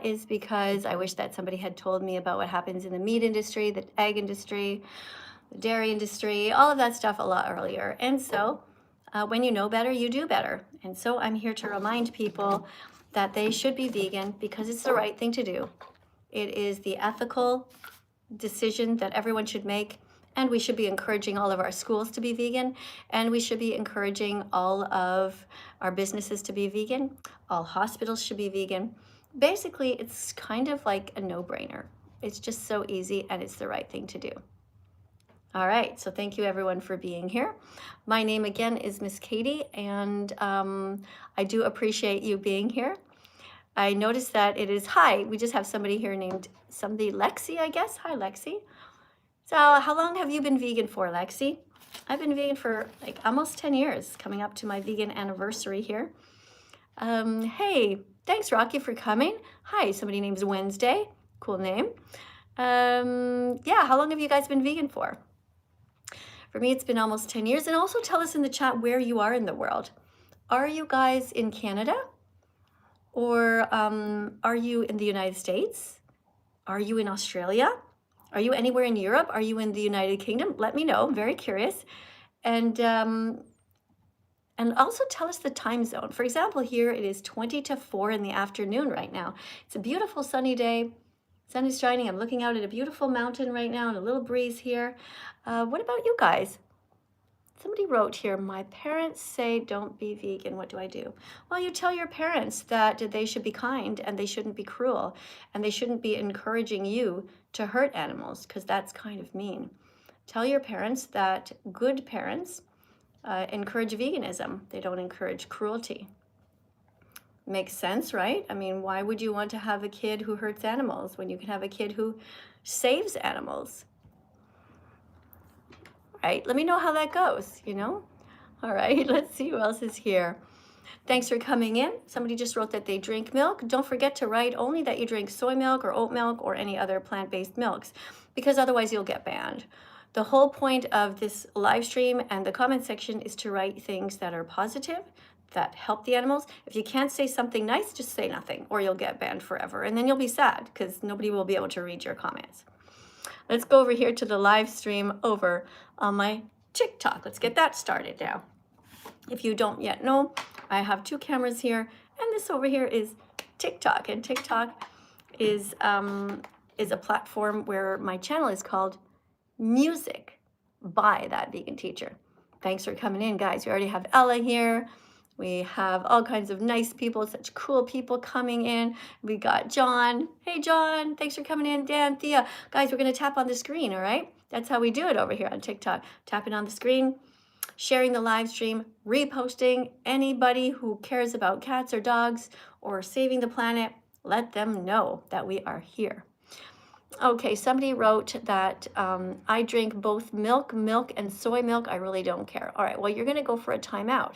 is because I wish that somebody had told me about what happens in the meat industry, the egg industry, the dairy industry, all of that stuff a lot earlier. And so when you know better, you do better. And so I'm here to remind people that they should be vegan because it's the right thing to do. It is the ethical decision that everyone should make. And we should be encouraging all of our schools to be vegan. And we should be encouraging all of our businesses to be vegan. All hospitals should be vegan. Basically, it's kind of like a no-brainer. It's just so easy and it's the right thing to do. All right, so thank you everyone for being here. My name again is Miss Katie, and I do appreciate you being here. I noticed that it is, hi, we just have somebody here named Lexi, I guess. Hi, Lexi. So how long have you been vegan for, Lexi? I've been vegan for like almost 10 years, coming up to my vegan anniversary here. Hey, thanks, Rocky, for coming. Hi, somebody named Wednesday. Cool name. Yeah, how long have you guys been vegan for? For me, it's been almost 10 years. And also tell us in the chat where you are in the world. Are you guys in Canada? Or are you in the United States? Are you in Australia? Are you anywhere in Europe? Are you in the United Kingdom? Let me know. I'm very curious. And also tell us the time zone. For example, here it is 20 to 4 in the afternoon right now. It's a beautiful sunny day. Sun is shining. I'm looking out at a beautiful mountain right now and a little breeze here. What about you guys? Somebody wrote here, my parents say don't be vegan. What do I do? Well, you tell your parents that they should be kind and they shouldn't be cruel and they shouldn't be encouraging you to hurt animals because that's kind of mean. Tell your parents that good parents encourage veganism. They don't encourage cruelty. Makes sense, right? I mean, why would you want to have a kid who hurts animals when you can have a kid who saves animals? Right? Let me know how that goes, you know? All right, let's see who else is here. Thanks for coming in. Somebody just wrote that they drink milk. Don't forget to write only that you drink soy milk or oat milk or any other plant-based milks, because otherwise you'll get banned. The whole point of this live stream and the comment section is to write things that are positive, that help the animals. If you can't say something nice, just say nothing, or you'll get banned forever. And then you'll be sad because nobody will be able to read your comments. Let's go over here to the live stream over on my TikTok. Let's get that started now. If you don't yet know, I have 2 cameras here, and this over here is TikTok. And TikTok is a platform where my channel is called Music by That Vegan Teacher. Thanks for coming in, guys. We already have Ella here. We have all kinds of nice people, such cool people coming in. We got John. Hey, John, thanks for coming in. Dan, Thea. Guys, we're going to tap on the screen, all right? That's how we do it over here on TikTok. Tapping on the screen, sharing the live stream, reposting. Anybody who cares about cats or dogs or saving the planet, let them know that we are here. Okay, somebody wrote that I drink both milk and soy milk. I really don't care. All right, well, you're going to go for a timeout,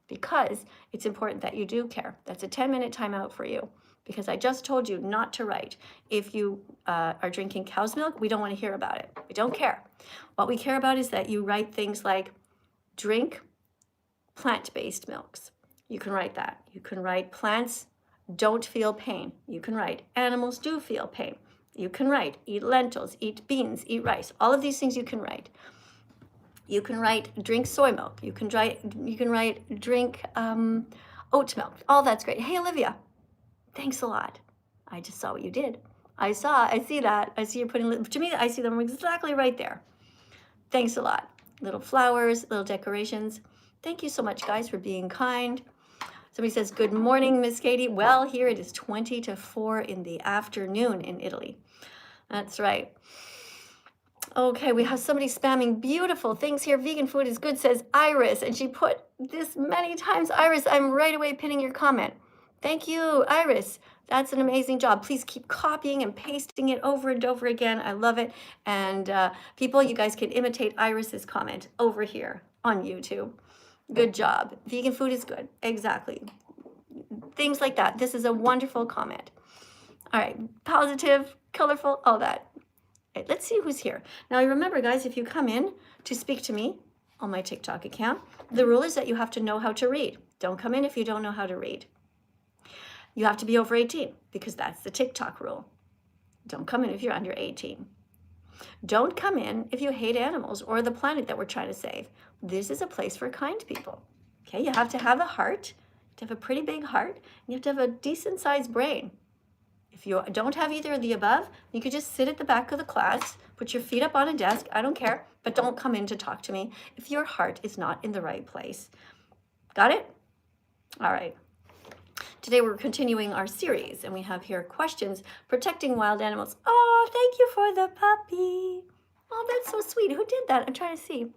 because it's important that you do care. That's a 10-minute timeout for you, because I just told you not to write. If you are drinking cow's milk, we don't want to hear about it. We don't care. What we care about is that you write things like drink plant-based milks. You can write that. You can write plants don't feel pain. You can write animals do feel pain. You can write eat lentils, eat beans, eat rice. All of these things you can write. You can write drink soy milk. You can write drink oat milk. All that's great. Hey, Olivia, thanks a lot. I just saw what you did. I see that. I see you're putting, to me, I see them exactly right there. Thanks a lot. Little flowers, little decorations. Thank you so much, guys, for being kind. Somebody says, good morning, Miss Katie. Well, here it is 20 to 4 in the afternoon in Italy. That's right. Okay, we have somebody spamming beautiful things here. Vegan food is good, says Iris. And she put this many times. Iris, I'm right away pinning your comment. Thank you, Iris. That's an amazing job. Please keep copying and pasting it over and over again. I love it. And people, you guys can imitate Iris's comment over here on YouTube. Good job. Vegan food is good. Exactly. Things like that. This is a wonderful comment. All right, positive, colorful, all that. Right, let's see who's here. Now, remember, guys, if you come in to speak to me on my TikTok account, the rule is that you have to know how to read. Don't come in if you don't know how to read. You have to be over 18 because that's the TikTok rule. Don't come in if you're under 18. Don't come in if you hate animals or the planet that we're trying to save. This is a place for kind people. Okay, you have to have a heart, to have a pretty big heart, and you have to have a decent sized brain. If you don't have either of the above, you could just sit at the back of the class, put your feet up on a desk, I don't care, but don't come in to talk to me if your heart is not in the right place. Got it? All right. Today we're continuing our series, and we have here questions protecting wild animals. Oh, thank you for the puppy. Oh, that's so sweet. Who did that? I'm trying to see.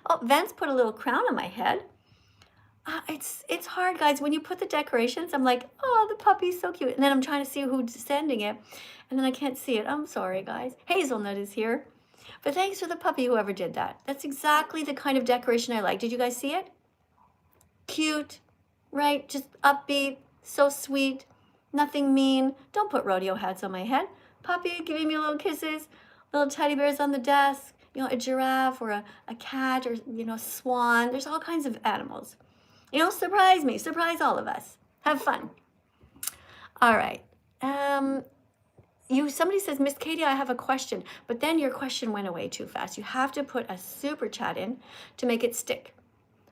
Oh, Vance put a little crown on my head. It's hard, guys. When you put the decorations, I'm like, oh, the puppy's so cute. And then I'm trying to see who's sending it, and then I can't see it. I'm sorry, guys. Hazelnut is here. But thanks for the puppy, whoever did that. That's exactly the kind of decoration I like. Did you guys see it? Cute, right? Just upbeat, so sweet, nothing mean. Don't put rodeo hats on my head. Puppy giving me little kisses, little teddy bears on the desk, a giraffe or a cat or, swan. There's all kinds of animals. Surprise me, surprise all of us. Have fun. All right. Somebody says, Miss Katie, I have a question, but then your question went away too fast. You have to put a super chat in to make it stick.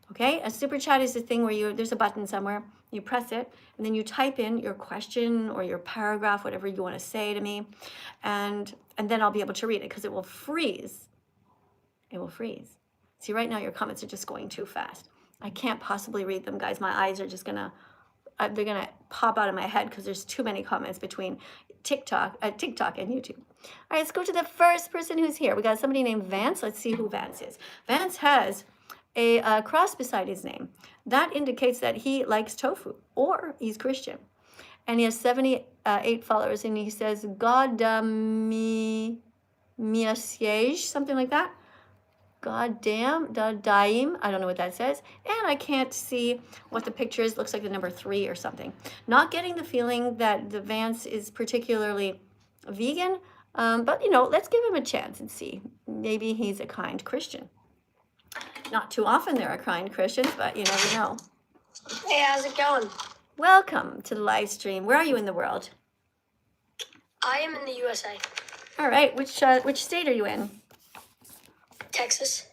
Okay, a super chat is the thing where there's a button somewhere, you press it, and then you type in your question or your paragraph, whatever you want to say to me, and then I'll be able to read it because it will freeze. It will freeze. See, right now your comments are just going too fast. I can't possibly read them, guys. My eyes are just they're gonna pop out of my head because there's too many comments between TikTok and YouTube. All right, let's go to the first person who's here. We got somebody named Vance. Let's see who Vance is. Vance has a cross beside his name. That indicates that he likes tofu or he's Christian. And he has 78 followers, and he says, God mi siège, something like that. God damn, daim, I don't know what that says. And I can't see what the picture is. Looks like the number 3 or something. Not getting the feeling that the Vance is particularly vegan, but let's give him a chance and see. Maybe he's a kind Christian. Not too often there are kind Christians, but you never know. Hey, how's it going? Welcome to the live stream. Where are you in the world? I am in the USA. All right. Which state are you in? Texas.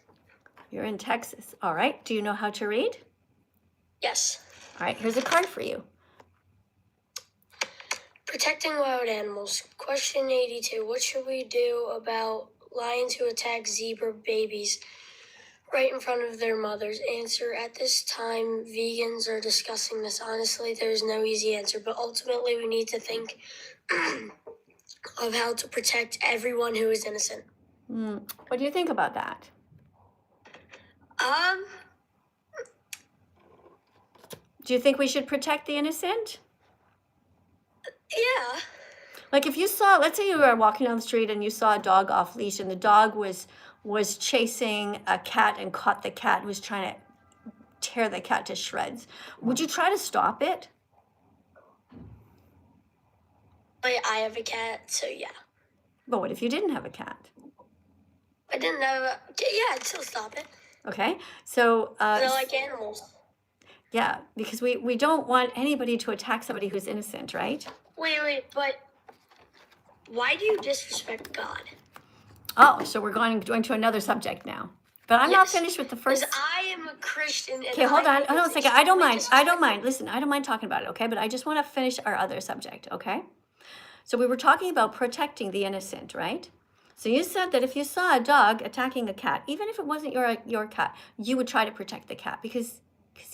You're in Texas. All right. Do you know how to read? Yes. All right. Here's a card for you. Protecting wild animals. Question 82. What should we do about lions who attack zebra babies right in front of their mothers? Answer. At this time, vegans are discussing this. Honestly, there's no easy answer, but ultimately we need to think of how to protect everyone who is innocent. What do you think about that? Do you think we should protect the innocent? Yeah. Like if you saw, let's say you were walking down the street and you saw a dog off leash and the dog was chasing a cat and caught the cat and was trying to tear the cat to shreds. Would you try to stop it? I have a cat, so yeah. But what if you didn't have a cat? I didn't have yeah, I'd still stop it. Okay, so... They're like animals. Yeah, because we don't want anybody to attack somebody who's innocent, right? Wait, but why do you disrespect God? Oh, so we're going to another subject now. But I'm not finished with the first... Because I am a Christian. Okay, hold on a second. I don't mind. Listen, I don't mind talking about it, okay? But I just want to finish our other subject, okay? So we were talking about protecting the innocent, right? So you said that if you saw a dog attacking a cat, even if it wasn't your cat, you would try to protect the cat because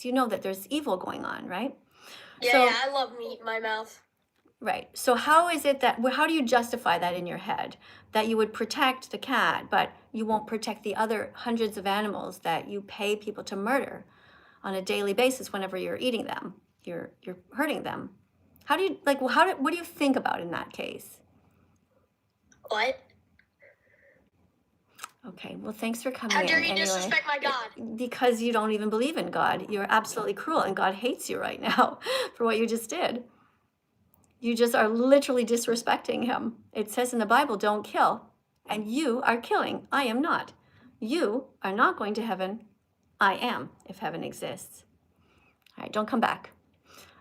you know that there's evil going on, right? Yeah, I love meat in my mouth. Right. So how do you justify that in your head? That you would protect the cat, but you won't protect the other hundreds of animals that you pay people to murder on a daily basis whenever you're eating them. You're hurting them. How do you, what do you think about in that case? What? Okay, well, thanks for coming in. How dare you disrespect my God? Because you don't even believe in God. You're absolutely cruel, and God hates you right now for what you just did. You just are literally disrespecting him. It says in the Bible, don't kill, and you are killing. I am not. You are not going to heaven. I am, if heaven exists. All right, don't come back.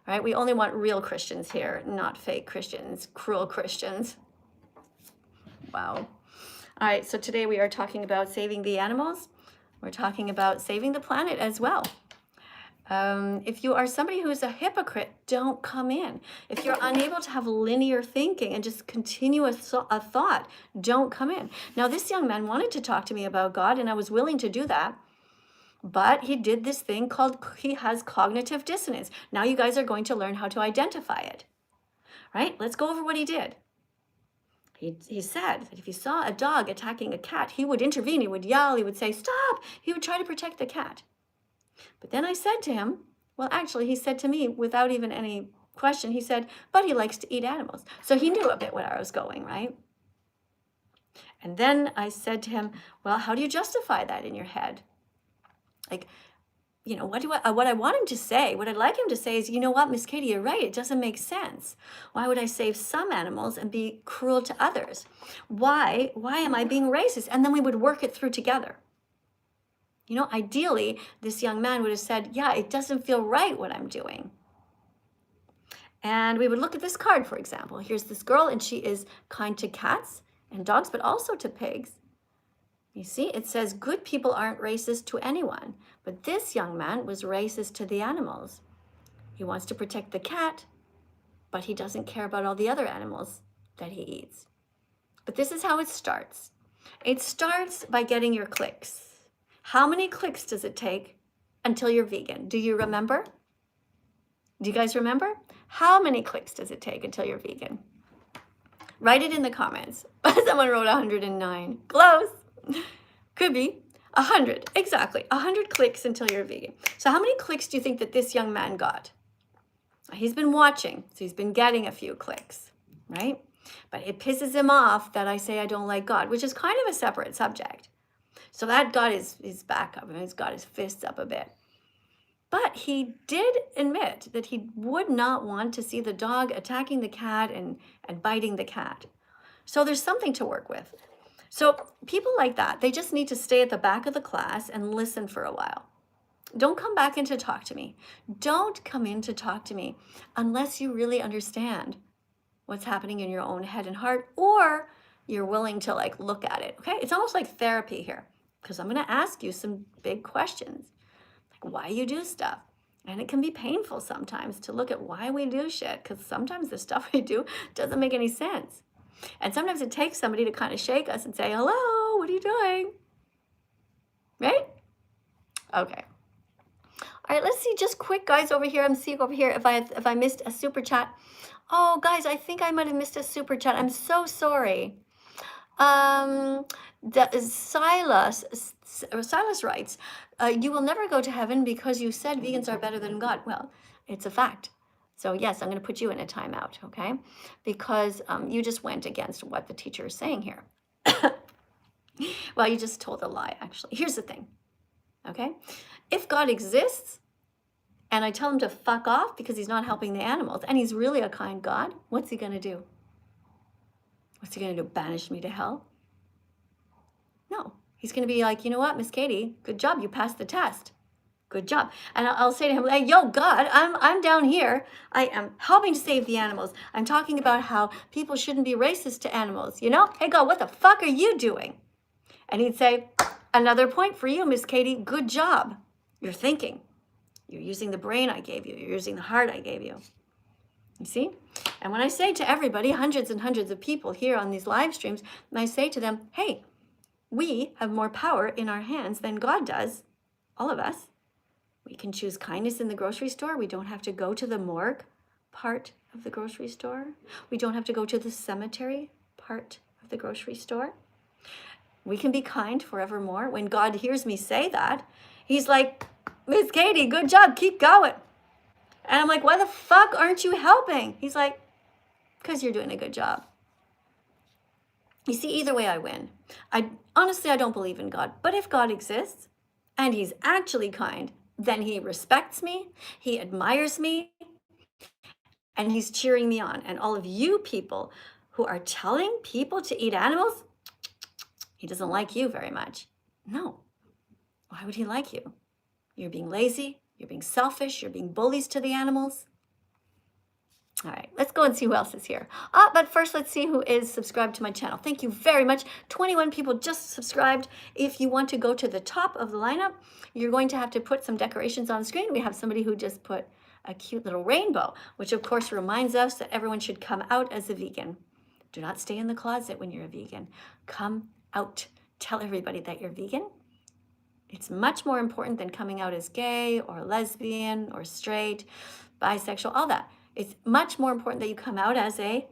right? We only want real Christians here, not fake Christians, cruel Christians. Wow. All right, so today we are talking about saving the animals. We're talking about saving the planet as well. If you are somebody who's a hypocrite, don't come in. If you're unable to have linear thinking and just continue a thought, don't come in. Now, this young man wanted to talk to me about God, and I was willing to do that. But he did this thing called, he has cognitive dissonance. Now you guys are going to learn how to identify it, right? Let's go over what he did. He said that if he saw a dog attacking a cat, he would intervene, he would yell, he would say, stop. He would try to protect the cat. But then I said to him, well, actually, he said to me without even any question, he said, but he likes to eat animals. So he knew a bit where I was going, right? And then I said to him, well, how do you justify that in your head? Like, you know, what I want him to say, what I'd like him to say is, you know what, Miss Katie, you're right. It doesn't make sense. Why would I save some animals and be cruel to others? Why am I being racist? And then we would work it through together. You know, ideally, this young man would have said, yeah, it doesn't feel right what I'm doing. And we would look at this card, for example. Here's this girl, and she is kind to cats and dogs, but also to pigs. You see, it says good people aren't racist to anyone, but this young man was racist to the animals. He wants to protect the cat, but he doesn't care about all the other animals that he eats. But this is how it starts. It starts by getting your clicks. How many clicks does it take until you're vegan? Do you remember? Do you guys remember? How many clicks does it take until you're vegan? Write it in the comments. Someone wrote 109. Close. Could be 100. Exactly. 100 clicks until you're vegan. So how many clicks do you think that this young man got? He's been watching, so he's been getting a few clicks, right? But it pisses him off that I say I don't like God, which is kind of a separate subject. So that got his back up and he's got his fists up a bit. But he did admit that he would not want to see the dog attacking the cat and biting the cat. So there's something to work with. So people like that, they just need to stay at the back of the class and listen for a while. Don't come back in to talk to me. Don't come in to talk to me unless you really understand what's happening in your own head and heart, or you're willing to like look at it, okay? It's almost like therapy here, because I'm going to ask you some big questions, like why you do stuff. And it can be painful sometimes to look at why we do shit, because sometimes the stuff we do doesn't make any sense. And sometimes it takes somebody to kind of shake us and say, hello, what are you doing? Right? Okay. All right, let's see, just quick, guys, over here. I'm seeing over here if I missed a super chat. Oh, guys, I think I might have missed a super chat. I'm so sorry. Silas writes, you will never go to heaven because you said vegans are better than God. Well, it's a fact. So yes, I'm going to put you in a timeout, okay? Because you just went against what the teacher is saying here. Well, you just told a lie, actually. Here's the thing, okay? If God exists and I tell him to fuck off because he's not helping the animals and he's really a kind God, what's he going to do? What's he going to do? Banish me to hell? No. He's going to be like, you know what, Miss Katie, good job. You passed the test. Good job. And I'll say to him, hey, yo, God, I'm down here. I am helping to save the animals. I'm talking about how people shouldn't be racist to animals. You know? Hey, God, what the fuck are you doing? And he'd say, another point for you, Miss Katie. Good job. You're thinking. You're using the brain I gave you. You're using the heart I gave you. You see? And when I say to everybody, hundreds and hundreds of people here on these live streams, and I say to them, hey, we have more power in our hands than God does, all of us. We can choose kindness in the grocery store. We don't have to go to the morgue part of the grocery store. We don't have to go to the cemetery part of the grocery store. We can be kind forevermore. When God hears me say that, he's like, Miss Katie, good job, keep going. And I'm like, why the fuck aren't you helping? He's like, because you're doing a good job. You see, either way I win. Honestly, I don't believe in God. But if God exists and he's actually kind, then he respects me, he admires me, and he's cheering me on. And all of you people who are telling people to eat animals, he doesn't like you very much. No. Why would he like you? You're being lazy, you're being selfish, you're being bullies to the animals. All right, let's go and see who else is here. But first, let's see who is subscribed to my channel. Thank you very much. 21 people just subscribed. If you want to go to the top of the lineup, you're going to have to put some decorations on the screen. We have somebody who just put a cute little rainbow, which of course reminds us that everyone should come out as a vegan. Do not stay in the closet when you're a vegan. Come out. Tell everybody that you're vegan. It's much more important than coming out as gay or lesbian or straight, bisexual, all that. It's much more important that you come out as a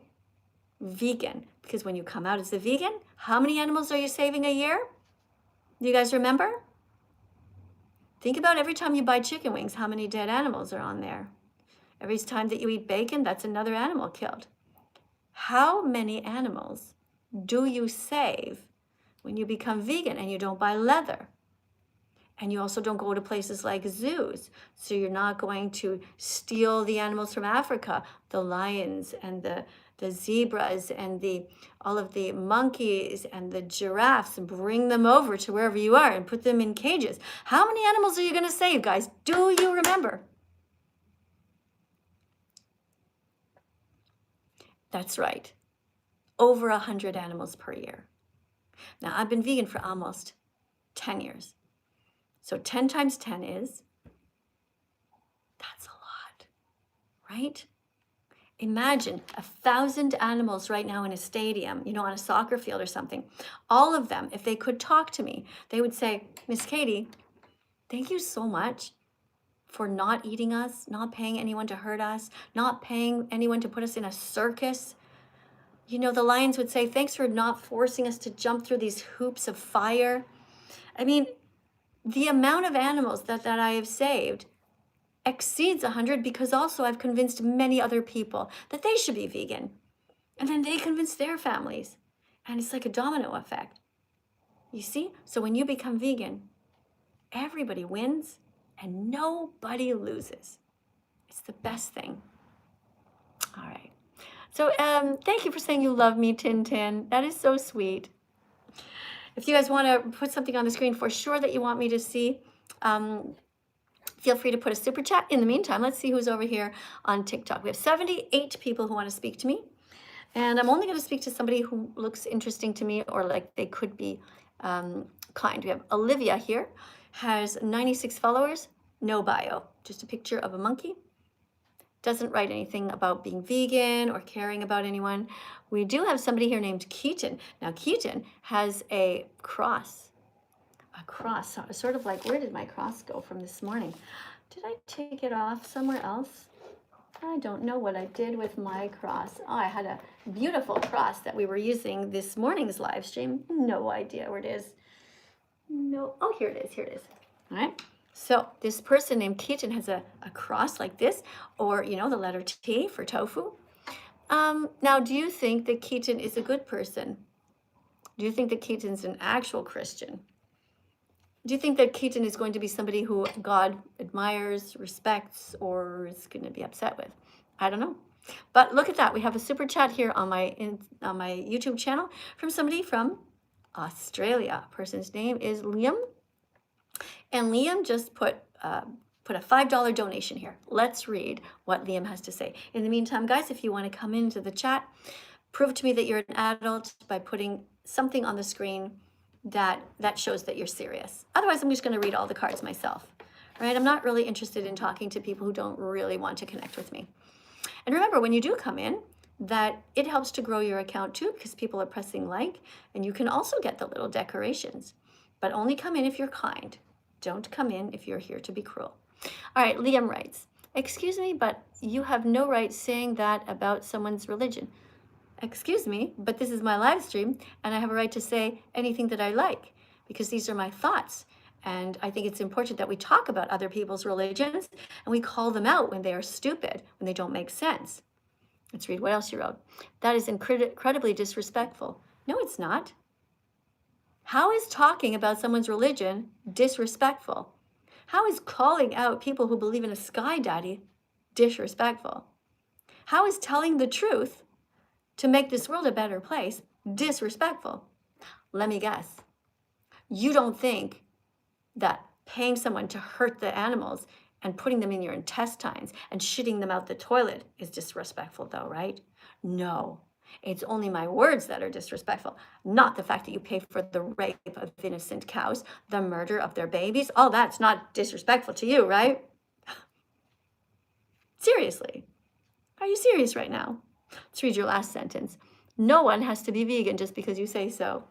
vegan, because when you come out as a vegan, how many animals are you saving a year? You guys remember? Think about every time you buy chicken wings, how many dead animals are on there? Every time that you eat bacon, that's another animal killed. How many animals do you save when you become vegan and you don't buy leather? And you also don't go to places like zoos. So you're not going to steal the animals from Africa, the lions and the zebras and all of the monkeys and the giraffes, and bring them over to wherever you are and put them in cages. How many animals are you going to save, guys? Do you remember? That's right. Over 100 animals per year. Now, I've been vegan for almost 10 years. So 10 times 10 is, that's a lot, right? Imagine 1,000 animals right now in a stadium, on a soccer field or something. All of them, if they could talk to me, they would say, Miss Katie, thank you so much for not eating us, not paying anyone to hurt us, not paying anyone to put us in a circus. The lions would say, thanks for not forcing us to jump through these hoops of fire. I mean, the amount of animals that I have saved exceeds 100, because also I've convinced many other people that they should be vegan. And then they convince their families. And it's like a domino effect. You see? So when you become vegan, everybody wins and nobody loses. It's the best thing. All right. So thank you for saying you love me, Tintin. That is so sweet. If you guys want to put something on the screen for sure that you want me to see, feel free to put a super chat. In the meantime, let's see who's over here on TikTok. We have 78 people who want to speak to me. And I'm only going to speak to somebody who looks interesting to me, or like they could be kind. We have Olivia here, has 96 followers, no bio, just a picture of a monkey. Doesn't write anything about being vegan or caring about anyone. We do have somebody here named Keaton. Now, Keaton has a cross, sort of like, where did my cross go from this morning? Did I take it off somewhere else? I don't know what I did with my cross. Oh, I had a beautiful cross that we were using this morning's live stream. No idea where it is. No, oh, here it is. All right. So this person named Keaton has a cross like this, or, the letter T for tofu. Now, do you think that Keaton is a good person? Do you think that Keaton's an actual Christian? Do you think that Keaton is going to be somebody who God admires, respects, or is going to be upset with? I don't know. But look at that. We have a super chat here on my YouTube channel from somebody from Australia. A person's name is Liam. And Liam just put a $5 donation here. Let's read what Liam has to say. In the meantime, guys, if you want to come into the chat, prove to me that you're an adult by putting something on the screen that shows that you're serious. Otherwise, I'm just going to read all the cards myself. Right? I'm not really interested in talking to people who don't really want to connect with me. And remember, when you do come in, that it helps to grow your account too, because people are pressing like, and you can also get the little decorations. But only come in if you're kind. Don't come in if you're here to be cruel. All right, Liam writes, excuse me, but you have no right saying that about someone's religion. Excuse me, but this is my live stream, and I have a right to say anything that I like, because these are my thoughts. And I think it's important that we talk about other people's religions, and we call them out when they are stupid, when they don't make sense. Let's read what else you wrote. That is incredibly disrespectful. No, it's not. How is talking about someone's religion disrespectful? How is calling out people who believe in a sky daddy disrespectful? How is telling the truth to make this world a better place disrespectful? Let me guess. You don't think that paying someone to hurt the animals and putting them in your intestines and shitting them out the toilet is disrespectful though, right? No, it's only my words that are disrespectful, not the fact that you pay for the rape of innocent cows, the murder of their babies. All that's not disrespectful to you, right? Seriously, are you serious right now? Let's read your last sentence. No one has to be vegan just because you say so.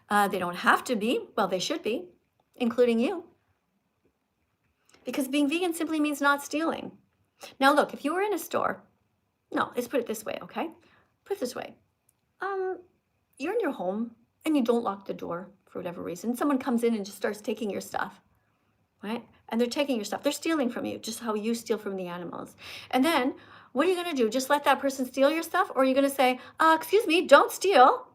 They don't have to be. Well, they should be, including you. Because being vegan simply means not stealing. Now, look, if you were in a store, no, let's put it this way, okay? Put it this way. You're in your home and you don't lock the door for whatever reason. Someone comes in and just starts taking your stuff, right? And they're taking your stuff. They're stealing from you, just how you steal from the animals. And then what are you going to do? Just let that person steal your stuff? Or are you going to say, excuse me, don't steal?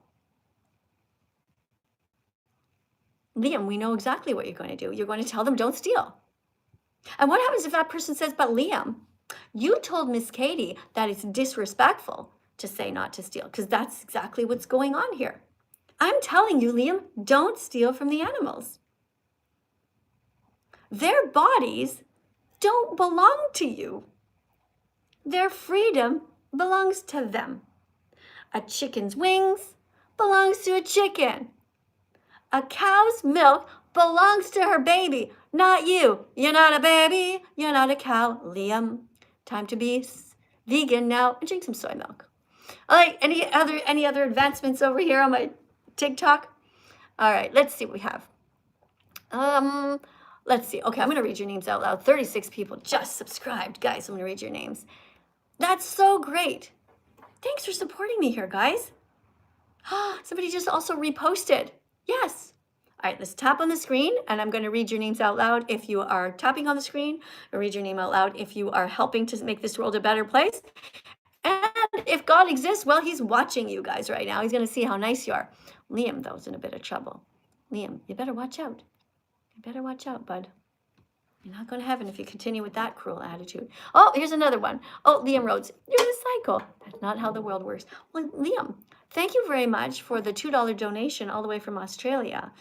Liam, we know exactly what you're going to do. You're going to tell them don't steal. And what happens if that person says, but Liam, you told Miss Katie that it's disrespectful to say not to steal, because that's exactly what's going on here. I'm telling you, Liam, don't steal from the animals. Their bodies don't belong to you. Their freedom belongs to them. A chicken's wings belongs to a chicken. A cow's milk belongs to her baby, not you. You're not a baby. You're not a cow. Liam, time to be vegan now and drink some soy milk. All right, any other advancements over here on my TikTok? All right, let's see what we have. Let's see. Okay, I'm going to read your names out loud. 36 people just subscribed. Guys, I'm going to read your names. That's so great. Thanks for supporting me here, guys. Somebody just also reposted. Yes. All right, let's tap on the screen, and I'm going to read your names out loud if you are tapping on the screen, or read your name out loud if you are helping to make this world a better place. And if God exists, well, he's watching you guys right now. He's going to see how nice you are. Liam, though, is in a bit of trouble. Liam, you better watch out. You better watch out, bud. You're not going to heaven if you continue with that cruel attitude. Oh, here's another one. Oh, Liam Rhodes, you're a psycho. That's not how the world works. Well, Liam, thank you very much for the $2 donation all the way from Australia.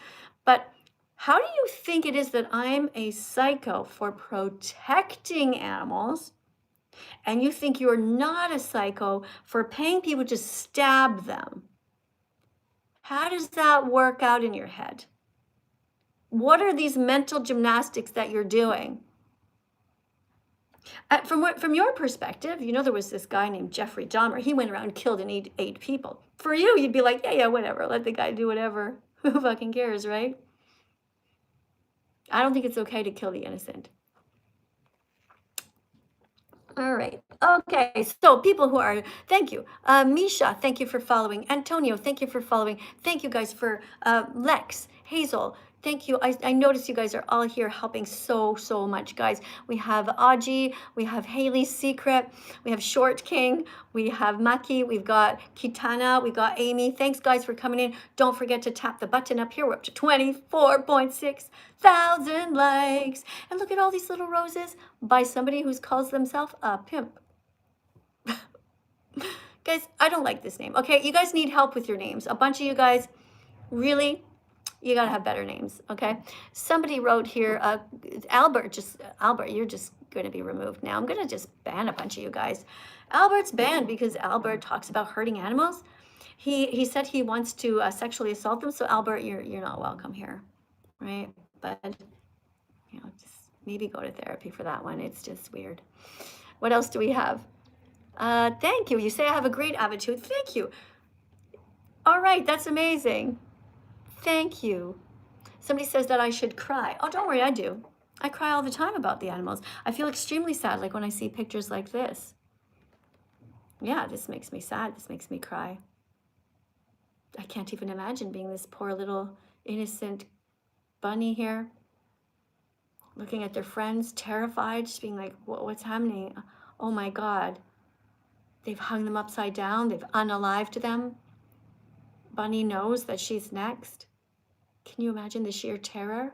But how do you think it is that I'm a psycho for protecting animals, and you think you're not a psycho for paying people to stab them? How does that work out in your head? What are these mental gymnastics that you're doing? From your perspective, you know, there was this guy named Jeffrey Dahmer. He went around and killed and ate people. For you, you'd be like, yeah, whatever. Let the guy do whatever. Who fucking cares, right? I don't think it's okay to kill the innocent. All right. Okay. So people who are, thank you. Misha, thank you for following. Antonio, thank you for following. Thank you guys for Lex, Hazel. Thank you. I noticed you guys are all here helping so much, guys. We have Aji, we have Haley's Secret, we have Short King, we have Maki, we've got Kitana, we got Amy. Thanks, guys, for coming in. Don't forget to tap the button up here. We're up to 24.6 thousand likes. And look at all these little roses by somebody who calls themselves a pimp. Guys, I don't like this name. Okay, you guys need help with your names. A bunch of you guys, really, you gotta have better names, okay? Somebody wrote here, Albert, you're just gonna be removed now. I'm gonna just ban a bunch of you guys. Albert's banned because Albert talks about hurting animals. He said he wants to sexually assault them, so Albert, you're not welcome here, right? But, you know, just maybe go to therapy for that one. It's just weird. What else do we have? Thank you. You say I have a great attitude. Thank you. All right, that's amazing. Thank you. Somebody says that I should cry. Oh, don't worry, I do. I cry all the time about the animals. I feel extremely sad, like when I see pictures like this. Yeah, this makes me sad. This makes me cry. I can't even imagine being this poor little innocent bunny here, looking at their friends, terrified, just being like, what's happening? Oh my God. They've hung them upside down. They've unalived them. Bunny knows that she's next. Can you imagine the sheer terror?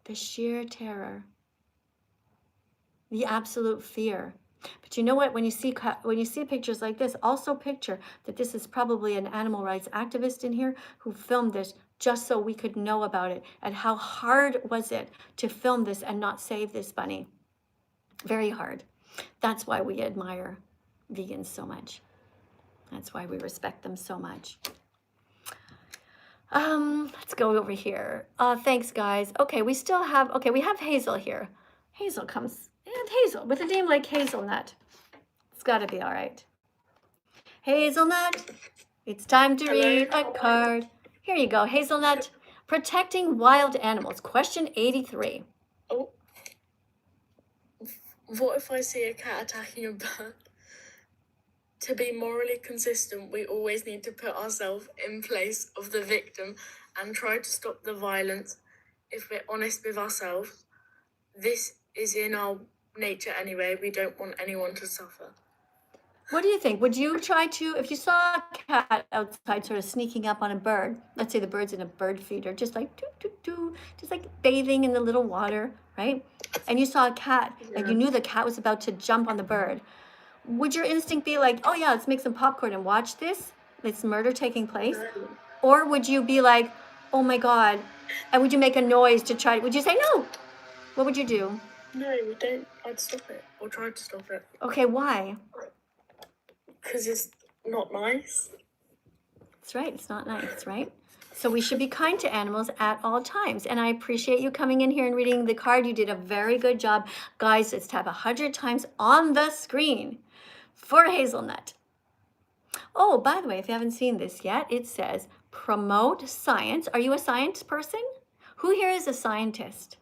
The sheer terror. The absolute fear. But you know what? When you see pictures like this, also picture that this is probably an animal rights activist in here who filmed this just so we could know about it. And how hard was it to film this and not save this bunny? Very hard. That's why we admire vegans so much. That's why we respect them so much. Let's go over here. Thanks, guys. Okay, we have Hazel here. Hazel comes, and Hazel, with a name like Hazelnut. It's got to be all right. Hazelnut, it's time to read a card. Here you go, Hazelnut. Protecting wild animals, question 83. Oh, what if I see a cat attacking a bird? To be morally consistent, we always need to put ourselves in place of the victim and try to stop the violence. If we're honest with ourselves, this is in our nature anyway. We don't want anyone to suffer. What do you think? Would you try to, if you saw a cat outside sort of sneaking up on a bird, let's say the bird's in a bird feeder, just like doo, doo, doo, just like bathing in the little water, right? And you saw a cat and you knew the cat was about to jump on the bird. Would your instinct be like, oh yeah, let's make some popcorn and watch this? It's murder taking place? Or would you be like, oh my God, and would you make a noise to try, would you say no? What would you do? No, we don't. I'd stop it or try to stop it. Okay, why? Because it's not nice. That's right, it's not nice, right? So we should be kind to animals at all times. And I appreciate you coming in here and reading the card. You did a very good job. Guys, let's tap 100 times on the screen for Hazelnut. Oh, by the way, if you haven't seen this yet, it says promote science. Are you a science person? Who here is a scientist?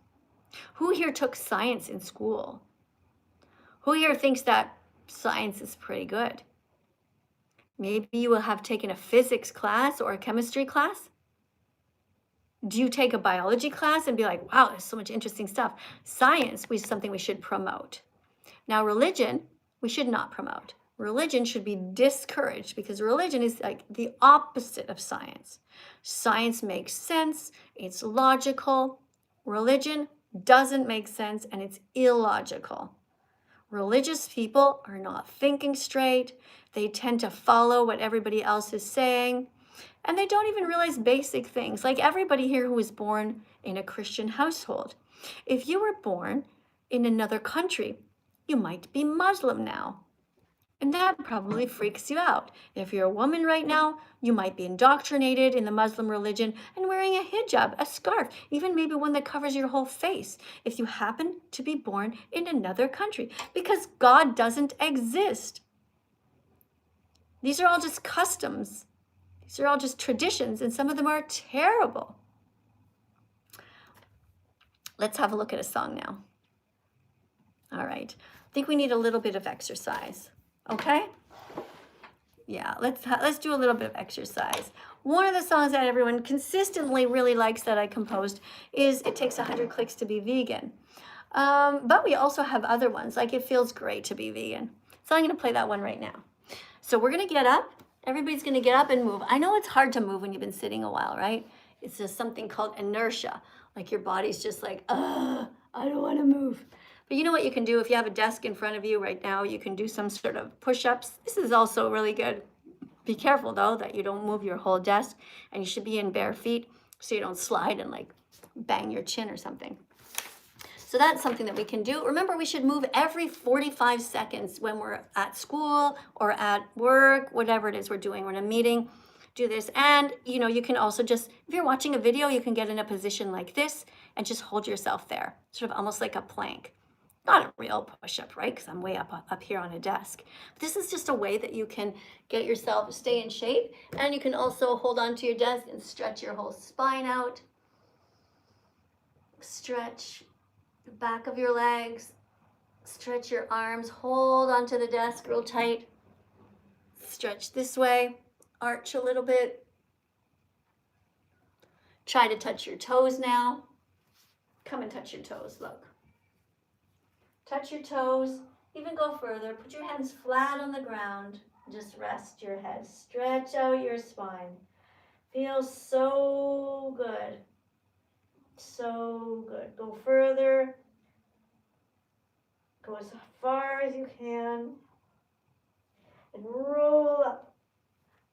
Who here took science in school? Who here thinks that science is pretty good? Maybe you will have taken a physics class or a chemistry class. Do you take a biology class and be like, wow, there's so much interesting stuff? Science is something we should promote. Now, religion, we should not promote. Religion should be discouraged because religion is like the opposite of science. Science makes sense, it's logical. Religion doesn't make sense and it's illogical. Religious people are not thinking straight. They tend to follow what everybody else is saying. And they don't even realize basic things, like everybody here who was born in a Christian household. If you were born in another country, you might be Muslim now. And that probably freaks you out. If you're a woman right now, you might be indoctrinated in the Muslim religion and wearing a hijab, a scarf, even maybe one that covers your whole face, if you happen to be born in another country, because God doesn't exist. These are all just customs. These are all just traditions, and some of them are terrible. Let's have a look at a song now. All right. I think we need a little bit of exercise. Okay? Yeah, let's do a little bit of exercise. One of the songs that everyone consistently really likes that I composed is It Takes 100 Clicks to Be Vegan. But we also have other ones, like It Feels Great to Be Vegan. So I'm going to play that one right now. So we're going to get up. Everybody's going to get up and move. I know it's hard to move when you've been sitting a while, right? It's just something called inertia. Like your body's just like, I don't want to move. But you know what you can do if you have a desk in front of you right now, you can do some sort of push-ups. This is also really good. Be careful though that you don't move your whole desk, and you should be in bare feet so you don't slide and like bang your chin or something. So that's something that we can do. Remember, we should move every 45 seconds when we're at school or at work, whatever it is we're doing. We're in a meeting, do this. And you can also just, if you're watching a video, you can get in a position like this and just hold yourself there, sort of almost like a plank. Not a real push-up, right? Because I'm way up here on a desk. But this is just a way that you can get yourself, stay in shape. And you can also hold onto your desk and stretch your whole spine out. Stretch the back of your legs. Stretch your arms. Hold onto the desk real tight. Stretch this way. Arch a little bit. Try to touch your toes now. Come and touch your toes, look. Touch your toes, even go further. Put your hands flat on the ground. Just rest your head. Stretch out your spine. Feels so good. So good. Go further. Go as far as you can. And roll up.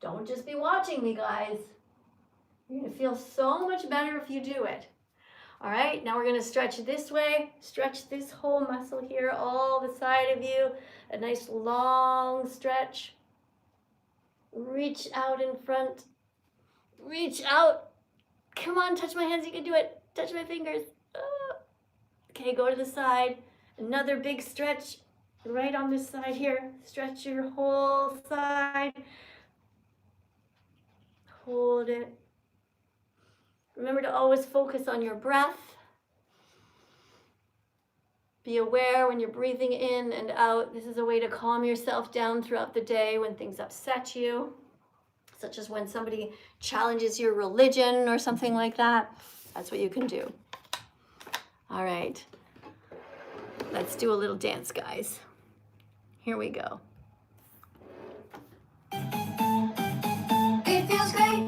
Don't just be watching me, guys. You're gonna feel so much better if you do it. All right, now we're gonna stretch this way, stretch this whole muscle here, all the side of you, a nice long stretch. Reach out in front, reach out. Come on, touch my hands, you can do it. Touch my fingers. Okay, go to the side. Another big stretch right on this side here. Stretch your whole side. Hold it. Remember to always focus on your breath. Be aware when you're breathing in and out. This is a way to calm yourself down throughout the day when things upset you, such as when somebody challenges your religion or something like that. That's what you can do. All right. Let's do a little dance, guys. Here we go. It feels great.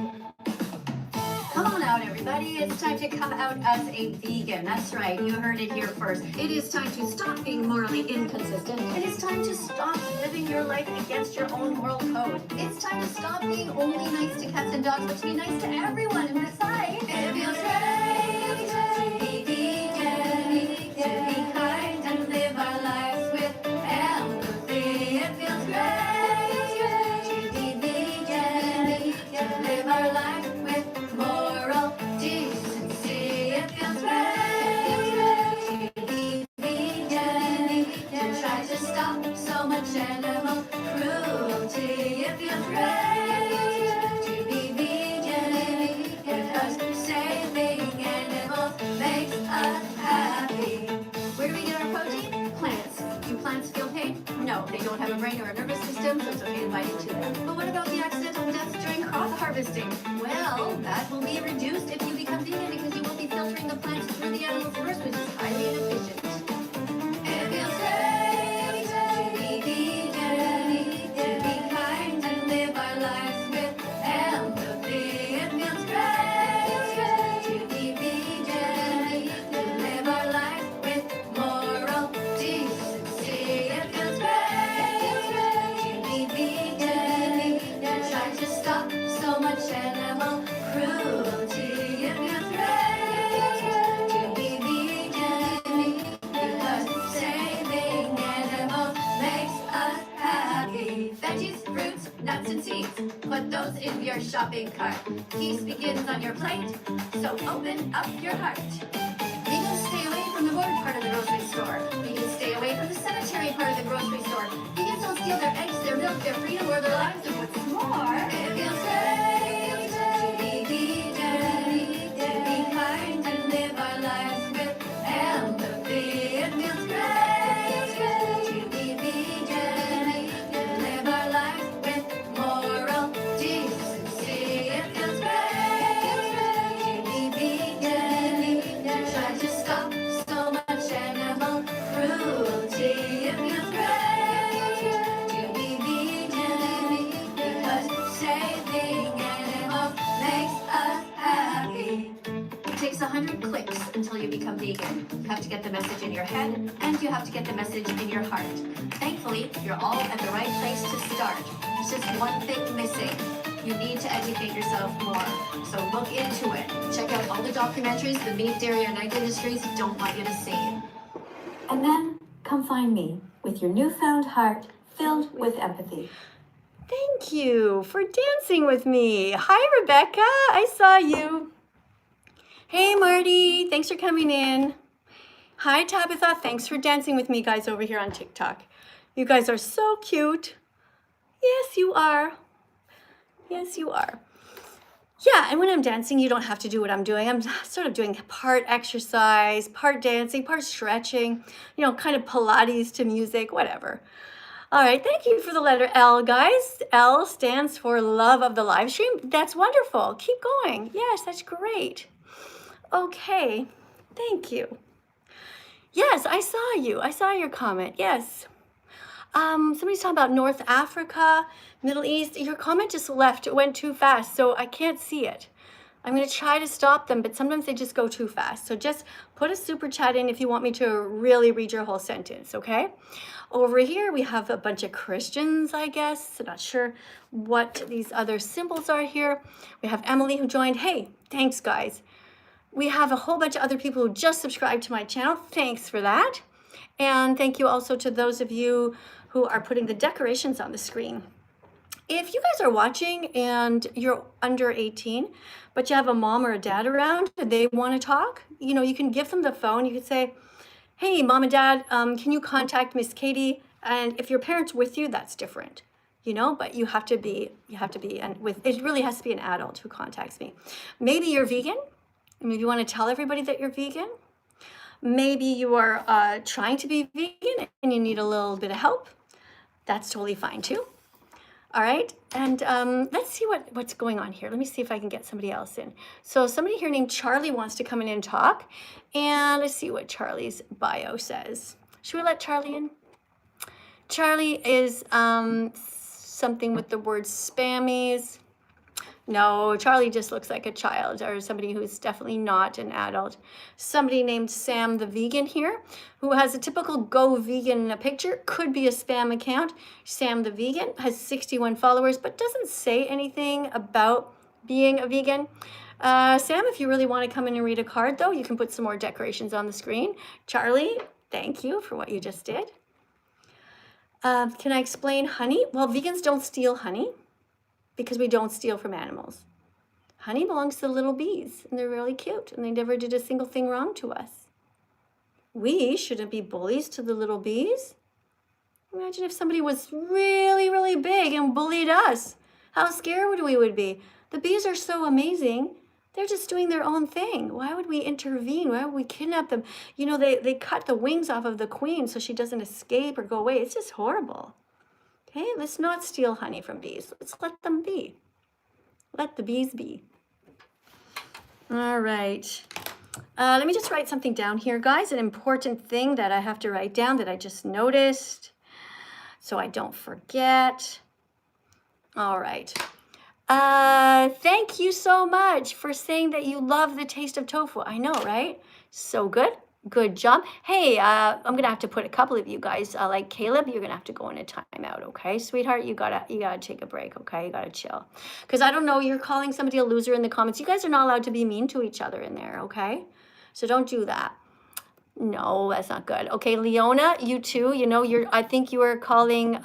Come on out, everybody. It's time to come out as a vegan. That's right. You heard it here first. It is time to stop being morally inconsistent. It is time to stop living your life against your own moral code. It's time to stop being only nice to cats and dogs, but to be nice to everyone. And besides, it feels great to be vegan, to be kind and live our lives with empathy. It feels great to be vegan, to live our lives with moral decency. It feels great to be vegan, to try to stop so much animal cruelty. It feels great to be vegan, because saving animals makes us happy. Where do we get our protein? Plants. Do plants feel pain? No, they don't have a brain or a nervous system, so it's okay to bite into them. But what about the accidental deaths during crop harvesting? Well, that will be reduced if you become vegan, because you will be filtering the plants through the animals first, which is highly inefficient. It feels great to be vegan, to be kind and live our lives with empathy. It feels great to be vegan, to live our lives with moral decency. It feels great to be vegan, to try to stop so much animal cruelty. It feels great to be vegan, because saving animals makes us happy. Veggies, fruits, nuts, and seeds, put those in your shopping cart. Peace begins on your plate, so open up your heart. Vegans stay away from the board part of the grocery store. Vegans stay away from the cemetery part of the grocery store. Vegans don't steal their eggs, their milk, their freedom, or their lives. And what's more, it feels great to be vegan, to be kind and live our lives with empathy. It feels great to be vegan, to live our lives with moral decency. It feels great to be vegan, to try to stop so much animal cruelty. It feels great to be vegan, because saving animals makes us happy. It takes 100 clicks until you become vegan. You have to get the message in your head, and you have to get the message in your heart. Thankfully, you're all at the right place to start. There's just one thing missing. You need to educate yourself more. So look into it. Check out all the documentaries the meat, dairy, or night industries don't want you to see. And then come find me with your newfound heart filled with empathy. Thank you for dancing with me. Hi, Rebecca. I saw you. Hey, Marty. Thanks for coming in. Hi, Tabitha. Thanks for dancing with me, guys, over here on TikTok. You guys are so cute. Yes, you are. Yes, you are. Yeah, and when I'm dancing, you don't have to do what I'm doing. I'm sort of doing part exercise, part dancing, part stretching, kind of Pilates to music, whatever. All right, thank you for the letter L, guys. L stands for love of the live stream. That's wonderful. Keep going. Yes, that's great. Okay, thank you. Yes, I saw you. I saw your comment. Yes. Somebody's talking about North Africa, Middle East. Your comment just left. It went too fast, so I can't see it. I'm going to try to stop them, but sometimes they just go too fast. So just put a super chat in if you want me to really read your whole sentence, okay? Over here, we have a bunch of Christians, I guess. I'm not sure what these other symbols are here. We have Emily who joined. Hey, thanks, guys. We have a whole bunch of other people who just subscribed to my channel. Thanks for that. And thank you also to those of you who are putting the decorations on the screen. If you guys are watching and you're under 18, but you have a mom or a dad around and they want to talk, you know, you can give them the phone. You could say, hey, mom and dad, can you contact Miss Katie? And if your parent's with you, that's different, you know, but you have to be, and with, it really has to be an adult who contacts me. Maybe you're vegan. Maybe you want to tell everybody that you're vegan. Maybe you are trying to be vegan and you need a little bit of help. That's totally fine too. All right, and let's see what's going on here. Let me see if I can get somebody else in. So somebody here named Charlie wants to come in and talk. And let's see what Charlie's bio says. Should we let Charlie in? Charlie is something with the word spammies. No, Charlie just looks like a child or somebody who's definitely not an adult. Somebody named Sam the Vegan here, who has a typical Go Vegan picture, could be a spam account. Sam the Vegan has 61 followers, but doesn't say anything about being a vegan. Sam, if you really want to come in and read a card, though, you can put some more decorations on the screen. Charlie, thank you for what you just did. Can I explain honey? Well, vegans don't steal honey, because we don't steal from animals. Honey belongs to the little bees, and they're really cute, and they never did a single thing wrong to us. We shouldn't be bullies to the little bees. Imagine if somebody was really, really big and bullied us. How scared we would be. The bees are so amazing. They're just doing their own thing. Why would we intervene? Why would we kidnap them? You know, they cut the wings off of the queen so she doesn't escape or go away. It's just horrible. Okay, let's not steal honey from bees. Let's let them be. Let the bees be. All right. Let me just write something down here, guys. An important thing that I have to write down that I just noticed so I don't forget. All right. Thank you so much for saying that you love the taste of tofu. I know, right? So good. Good job. Hey, I'm gonna have to put a couple of you guys, like Caleb, you're gonna have to go in a timeout, okay, sweetheart? You gotta take a break, okay? You gotta chill. Because I don't know, you're calling somebody a loser in the comments. You guys are not allowed to be mean to each other in there, okay? So don't do that. No, that's not good. Okay, Leona, you too. You know, I think you were calling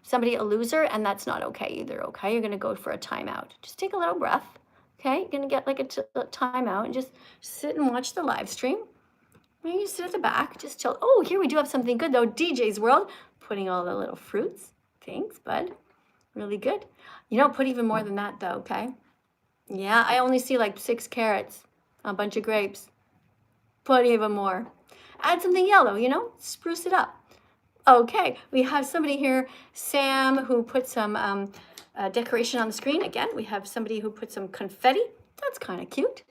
somebody a loser, and that's not okay either, okay? You're gonna go for a timeout. Just take a little breath, okay? You're gonna get like a timeout and just sit and watch the live stream. You sit at the back, just chill. Oh, here we do have something good though. DJ's World, putting all the little fruits. Thanks, bud. Really good. You don't put even more than that though, okay? Yeah, I only see like 6 carrots, a bunch of grapes. Put even more. Add something yellow, you know, spruce it up. Okay, we have somebody here, Sam, who put some decoration on the screen. Again, we have somebody who put some confetti. That's kind of cute.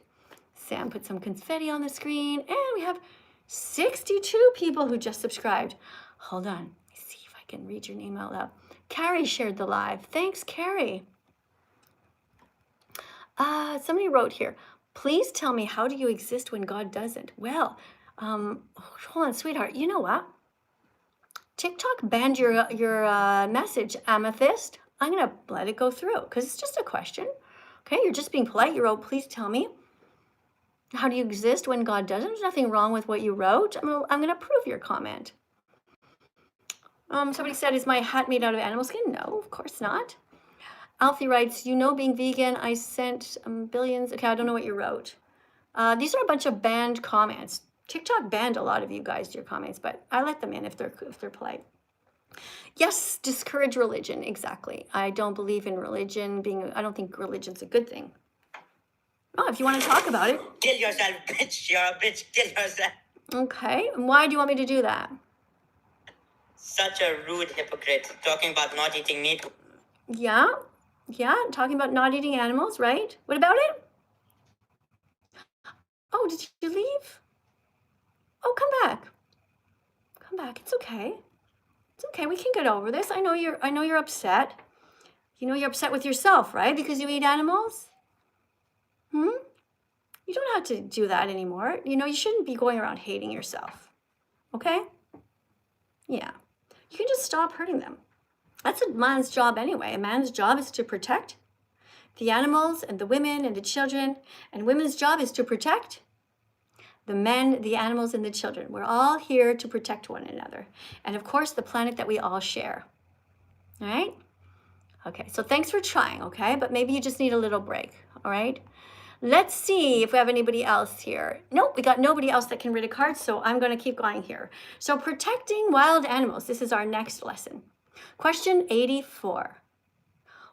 Sam put some confetti on the screen, and we have 62 people who just subscribed. Hold on, let me see if I can read your name out loud. Carrie shared the live. Thanks, Carrie. Somebody wrote here, please tell me, how do you exist when God doesn't? Well, hold on, sweetheart. You know what? TikTok banned your message, Amethyst. I'm going to let it go through because it's just a question. Okay, you're just being polite. You wrote, please tell me, how do you exist when God doesn't? There's nothing wrong with what you wrote. I'm going to approve your comment. Somebody said, is my hat made out of animal skin? No, of course not. Alfie writes, you know, being vegan, I sent billions. Okay, I don't know what you wrote. These are a bunch of banned comments. TikTok banned a lot of you guys, your comments, but I let them in if they're polite. Yes, discourage religion. Exactly. I don't believe in religion I don't think religion's a good thing. Oh, if you want to talk about it. Kill yourself, bitch. You're a bitch. Kill yourself. Okay. And why do you want me to do that? Such a rude hypocrite. Talking about not eating meat. Yeah. Yeah. Talking about not eating animals, right? What about it? Oh, did you leave? Oh, come back. Come back. It's okay. It's okay. We can get over this. I know you're upset. You know you're upset with yourself, right? Because you eat animals? You don't have to do that anymore. You know, you shouldn't be going around hating yourself. Okay? Yeah. You can just stop hurting them. That's a man's job anyway. A man's job is to protect the animals and the women and the children, and women's job is to protect the men, the animals, and the children. We're all here to protect one another. And of course, the planet that we all share. All right? Okay, so thanks for trying, okay? But maybe you just need a little break, all right? Let's see if we have anybody else here. Nope, we got nobody else that can read a card, so I'm going to keep going here. So protecting wild animals, this is our next lesson. Question 84.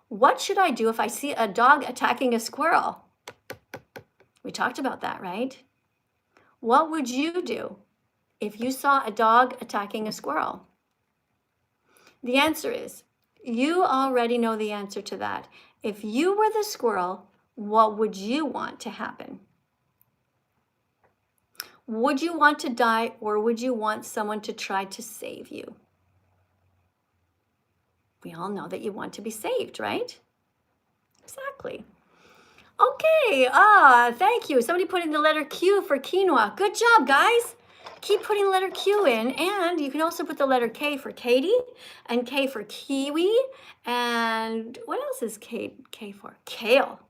What should I do if I see a dog attacking a squirrel? We talked about that, right? What would you do if you saw a dog attacking a squirrel? The answer is, you already know the answer to that. If you were the squirrel, what would you want to happen? Would you want to die, or would you want someone to try to save you? We all know that you want to be saved, right? Exactly. Okay, thank you. Somebody put in the letter Q for quinoa. Good job, guys. Keep putting the letter Q in, and you can also put the letter K for Katie, and K for kiwi, and what else is K for? Kale.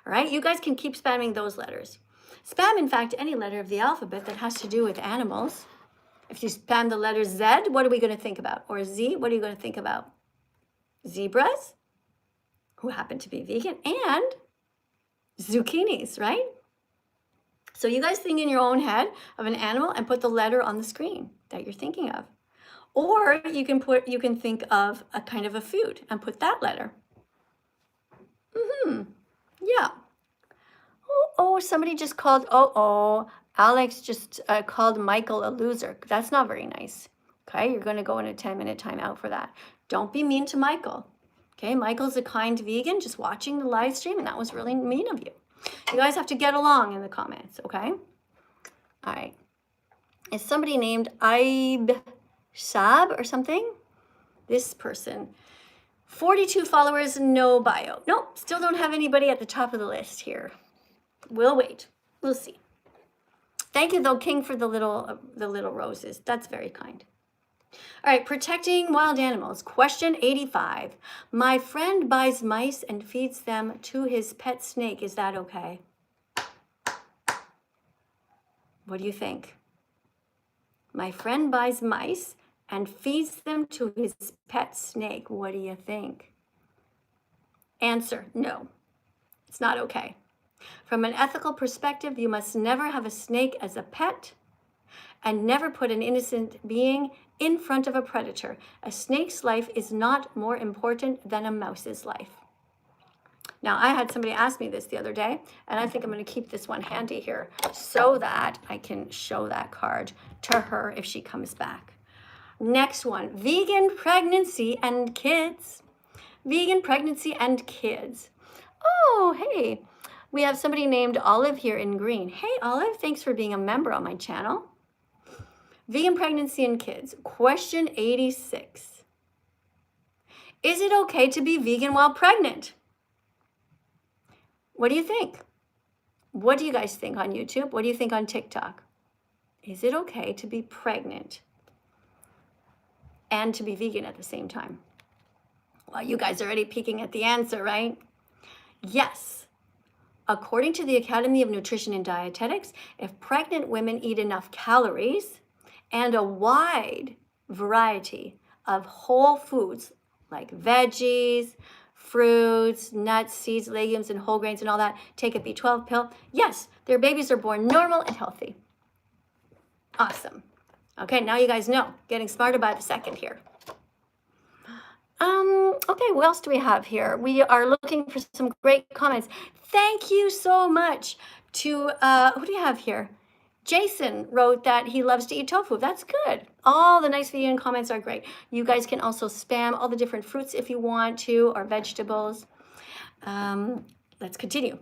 All right, you guys can keep spamming those letters. Spam, in fact, any letter of the alphabet that has to do with animals. If you spam the letter Z, what are we going to think about? Or Z, what are you going to think about? Zebras, who happen to be vegan, and zucchinis, right? So you guys think in your own head of an animal and put the letter on the screen that you're thinking of. Or you can think of a kind of a food and put that letter. Yeah. Oh, somebody just called, Alex just called Michael a loser. That's not very nice. Okay, you're going to go in a 10-minute timeout for that. Don't be mean to Michael. Okay, Michael's a kind vegan just watching the live stream, and that was really mean of you. You guys have to get along in the comments, okay? All right. Is somebody named Aib Shab or something? This person. 42 followers, no bio. Nope, still don't have anybody at the top of the list here. We'll wait. We'll see. Thank you, though, King, for the little roses. That's very kind. All right, protecting wild animals. Question 85. My friend buys mice and feeds them to his pet snake. Is that okay? What do you think? My friend buys mice and feeds them to his pet snake. What do you think? Answer, no. It's not okay. From an ethical perspective, you must never have a snake as a pet and never put an innocent being in front of a predator. A snake's life is not more important than a mouse's life. Now, I had somebody ask me this the other day, and I think I'm going to keep this one handy here so that I can show that card to her if she comes back. Next one, vegan pregnancy and kids. Vegan pregnancy and kids. Oh, hey, we have somebody named Olive here in green. Hey, Olive, thanks for being a member on my channel. Vegan pregnancy and kids. Question 86. Is it okay to be vegan while pregnant? What do you think? What do you guys think on YouTube? What do you think on TikTok? Is it okay to be pregnant and to be vegan at the same time? Well, you guys are already peeking at the answer, right? Yes. According to the Academy of Nutrition and Dietetics, if pregnant women eat enough calories and a wide variety of whole foods like veggies, fruits, nuts, seeds, legumes, and whole grains and all that, take a B12 pill, yes, their babies are born normal and healthy. Awesome. Okay, now you guys know. Getting smarter by the second here. Okay, what else do we have here? We are looking for some great comments. Thank you so much to, who do you have here? Jason wrote that he loves to eat tofu. That's good. All the nice vegan comments are great. You guys can also spam all the different fruits if you want to, or vegetables. Let's continue.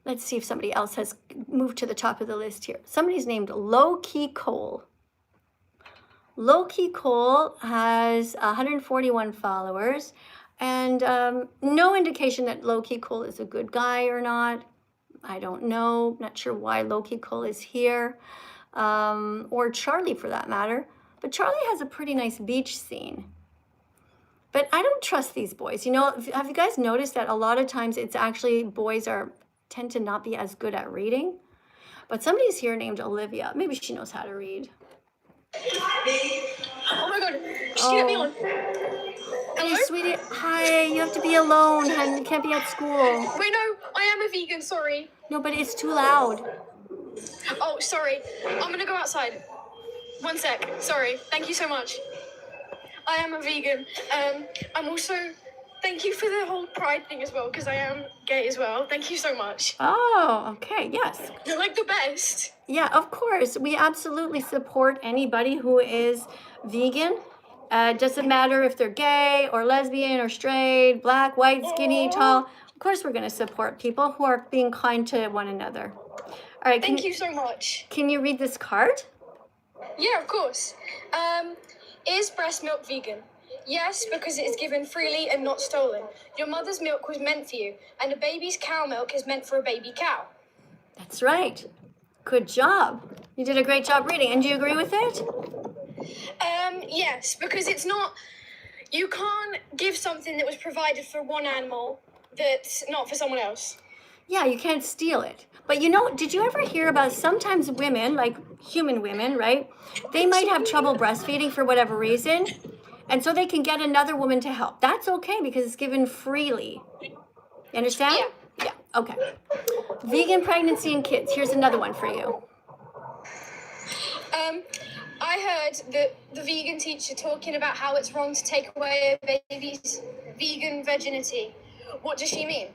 Let's see if somebody else has moved to the top of the list here. Somebody's named Low Key Cole. Low Key Cole has 141 followers, And no indication that Loki Cole is a good guy or not. I don't know. Not sure why Loki Cole is here, or Charlie for that matter. But Charlie has a pretty nice beach scene. But I don't trust these boys. You know, have you guys noticed that a lot of times it's actually boys tend to not be as good at reading? But somebody's here named Olivia. Maybe she knows how to read. Oh my god, she let me on. Hey, sweetie. Hi, you have to be alone, hun. You can't be at school. Wait, no, I am a vegan, sorry. No, but it's too loud. Oh, sorry. I'm gonna go outside. 1 sec, sorry. Thank you so much. I am a vegan. I'm also... Thank you for the whole pride thing as well, because I am gay as well. Thank you so much. Oh, okay, yes. You're like the best. Yeah, of course. We absolutely support anybody who is vegan. Doesn't matter if they're gay or lesbian or straight, black, white, skinny, tall. Of course, we're going to support people who are being kind to one another. All right. Thank you so much. Can you read this card? Yeah, of course. Is breast milk vegan? Yes, because it is given freely and not stolen. Your mother's milk was meant for you, and a baby's cow milk is meant for a baby cow. That's right. Good job. You did a great job reading. And do you agree with it? Yes, because it's not... You can't give something that was provided for one animal that's not for someone else. Yeah, you can't steal it. But you know, did you ever hear about sometimes women, like human women, right? They might have trouble breastfeeding for whatever reason. And so they can get another woman to help. That's okay because it's given freely. You understand? Yeah. Yeah, okay. Vegan pregnancy in kids. Here's another one for you. I heard the vegan teacher talking about how it's wrong to take away a baby's vegan virginity. What does she mean?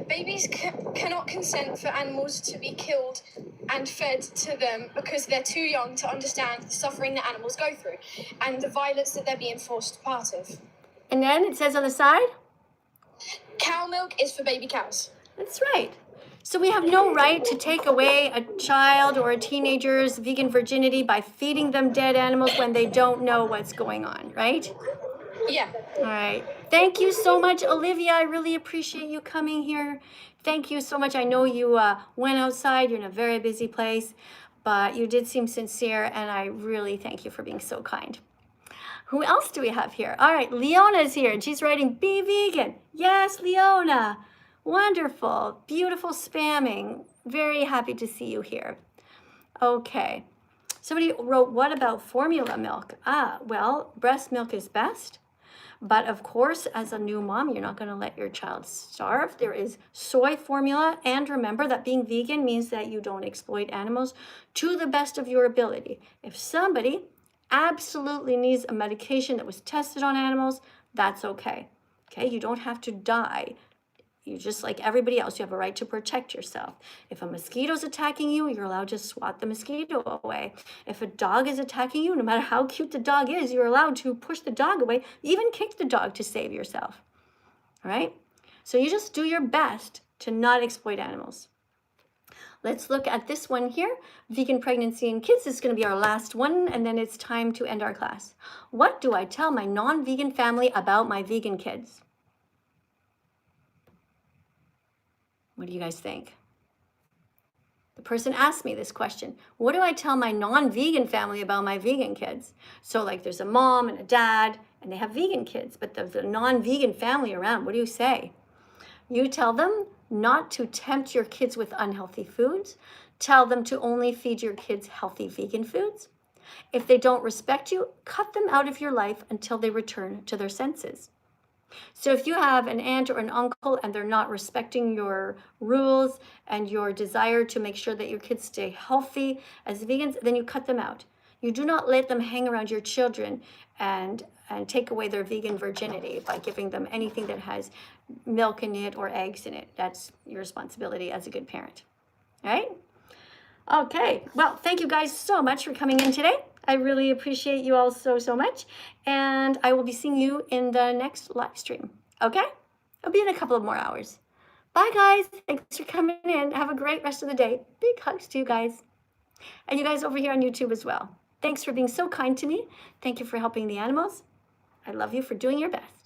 Babies cannot consent for animals to be killed and fed to them because they're too young to understand the suffering that animals go through and the violence that they're being forced part of. And then it says on the side? Cow milk is for baby cows. That's right. So we have no right to take away a child or a teenager's vegan virginity by feeding them dead animals when they don't know what's going on, right? Yeah. All right. Thank you so much, Olivia. I really appreciate you coming here. Thank you so much. I know you went outside. You're in a very busy place, but you did seem sincere, and I really thank you for being so kind. Who else do we have here? All right, Leona's here, and she's writing, be vegan. Yes, Leona. Wonderful. Beautiful spamming. Very happy to see you here. Okay. Somebody wrote, what about formula milk? Well, breast milk is best. But of course, as a new mom, you're not going to let your child starve. There is soy formula. And remember that being vegan means that you don't exploit animals to the best of your ability. If somebody absolutely needs a medication that was tested on animals, that's okay. Okay, you don't have to die. You just like everybody else, you have a right to protect yourself. If a mosquito's attacking you, you're allowed to swat the mosquito away. If a dog is attacking you, no matter how cute the dog is, you're allowed to push the dog away, even kick the dog to save yourself. All right? So you just do your best to not exploit animals. Let's look at this one here. Vegan pregnancy in kids is going to be our last one, and then it's time to end our class. What do I tell my non-vegan family about my vegan kids? What do you guys think? The person asked me this question. What do I tell my non-vegan family about my vegan kids? So like there's a mom and a dad and they have vegan kids, but there's a non-vegan family around. What do you say? You tell them not to tempt your kids with unhealthy foods. Tell them to only feed your kids healthy vegan foods. If they don't respect you, cut them out of your life until they return to their senses. So if you have an aunt or an uncle and they're not respecting your rules and your desire to make sure that your kids stay healthy as vegans, then you cut them out. You do not let them hang around your children and take away their vegan virginity by giving them anything that has milk in it or eggs in it. That's your responsibility as a good parent. All right? Okay. Well, thank you guys so much for coming in today. I really appreciate you all so, so much. And I will be seeing you in the next live stream. Okay? I'll be in a couple of more hours. Bye, guys. Thanks for coming in. Have a great rest of the day. Big hugs to you guys. And you guys over here on YouTube as well. Thanks for being so kind to me. Thank you for helping the animals. I love you for doing your best.